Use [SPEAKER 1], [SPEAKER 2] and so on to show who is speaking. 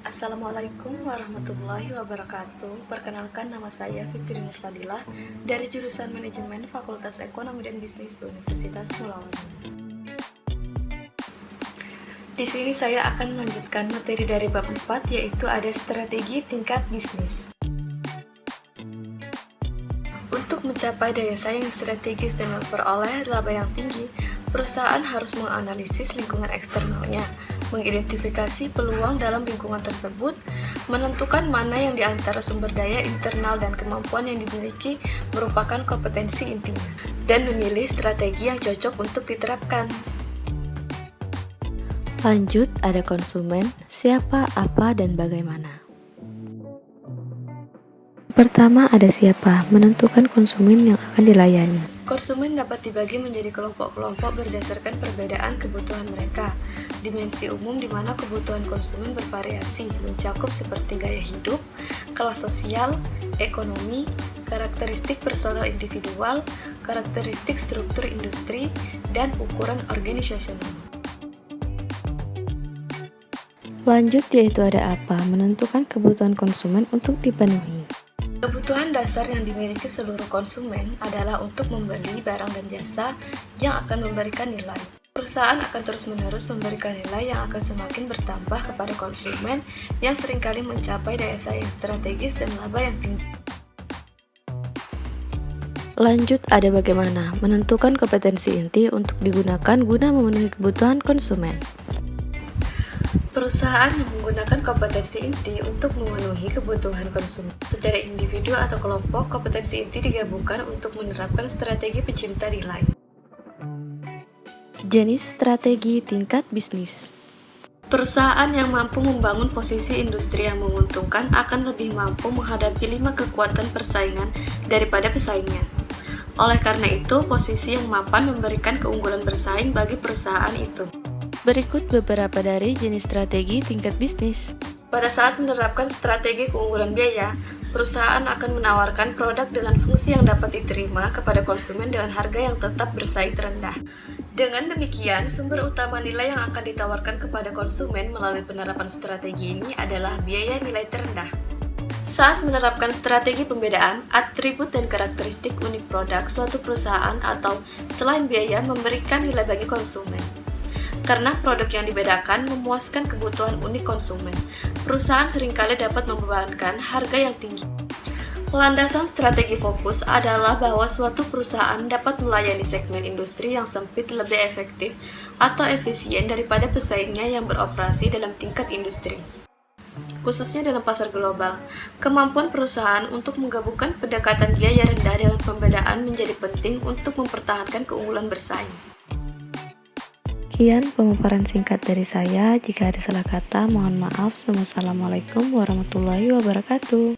[SPEAKER 1] Assalamualaikum warahmatullahi wabarakatuh. Perkenalkan, nama saya Fitri Nurfadilah dari jurusan Manajemen Fakultas Ekonomi dan Bisnis Universitas Mulawan. Di sini saya akan melanjutkan materi dari bab 4, yaitu ada strategi tingkat bisnis. Untuk mencapai daya saing strategis dan memperoleh laba yang tinggi, perusahaan harus menganalisis lingkungan eksternalnya, mengidentifikasi peluang dalam lingkungan tersebut, menentukan mana yang di antara sumber daya internal dan kemampuan yang dimiliki merupakan kompetensi intinya, dan memilih strategi yang cocok untuk diterapkan.
[SPEAKER 2] Lanjut, ada konsumen, siapa, apa, dan bagaimana. Pertama, ada siapa, menentukan konsumen yang akan dilayani.
[SPEAKER 1] Konsumen dapat dibagi menjadi kelompok-kelompok berdasarkan perbedaan kebutuhan mereka. Dimensi umum di mana kebutuhan konsumen bervariasi, mencakup seperti gaya hidup, kelas sosial, ekonomi, karakteristik personal individual, karakteristik struktur industri, dan ukuran organisasional.
[SPEAKER 2] Lanjut, yaitu ada apa, menentukan kebutuhan konsumen untuk dipenuhi.
[SPEAKER 1] Kebutuhan dasar yang dimiliki seluruh konsumen adalah untuk membeli barang dan jasa yang akan memberikan nilai. Perusahaan akan terus-menerus memberikan nilai yang akan semakin bertambah kepada konsumen yang seringkali mencapai daya saing strategis dan laba yang tinggi.
[SPEAKER 2] Lanjut, ada bagaimana, menentukan kompetensi inti untuk digunakan guna memenuhi kebutuhan konsumen.
[SPEAKER 1] Perusahaan yang menggunakan kompetensi inti untuk memenuhi kebutuhan konsumen. Secara individu atau kelompok, kompetensi inti digabungkan untuk menerapkan strategi pencipta nilai.
[SPEAKER 2] Jenis strategi tingkat bisnis.
[SPEAKER 1] Perusahaan yang mampu membangun posisi industri yang menguntungkan akan lebih mampu menghadapi 5 kekuatan persaingan daripada pesaingnya. Oleh karena itu, posisi yang mapan memberikan keunggulan bersaing bagi perusahaan itu.
[SPEAKER 2] Berikut beberapa dari jenis strategi tingkat bisnis.
[SPEAKER 1] Pada saat menerapkan strategi keunggulan biaya, perusahaan akan menawarkan produk dengan fungsi yang dapat diterima kepada konsumen dengan harga yang tetap bersaing terendah. Dengan demikian, sumber utama nilai yang akan ditawarkan kepada konsumen melalui penerapan strategi ini adalah biaya nilai terendah. Saat menerapkan strategi pembedaan, atribut dan karakteristik unik produk suatu perusahaan atau selain biaya memberikan nilai bagi konsumen. Karena produk yang dibedakan memuaskan kebutuhan unik konsumen, perusahaan seringkali dapat membebankan harga yang tinggi. Landasan strategi fokus adalah bahwa suatu perusahaan dapat melayani segmen industri yang sempit lebih efektif atau efisien daripada pesaingnya yang beroperasi dalam tingkat industri. Khususnya dalam pasar global, kemampuan perusahaan untuk menggabungkan pendekatan biaya rendah dengan pembedaan menjadi penting untuk mempertahankan keunggulan bersaing.
[SPEAKER 2] Sekian pemaparan singkat dari saya. Jika ada salah kata, mohon maaf. Wassalamualaikum warahmatullahi wabarakatuh.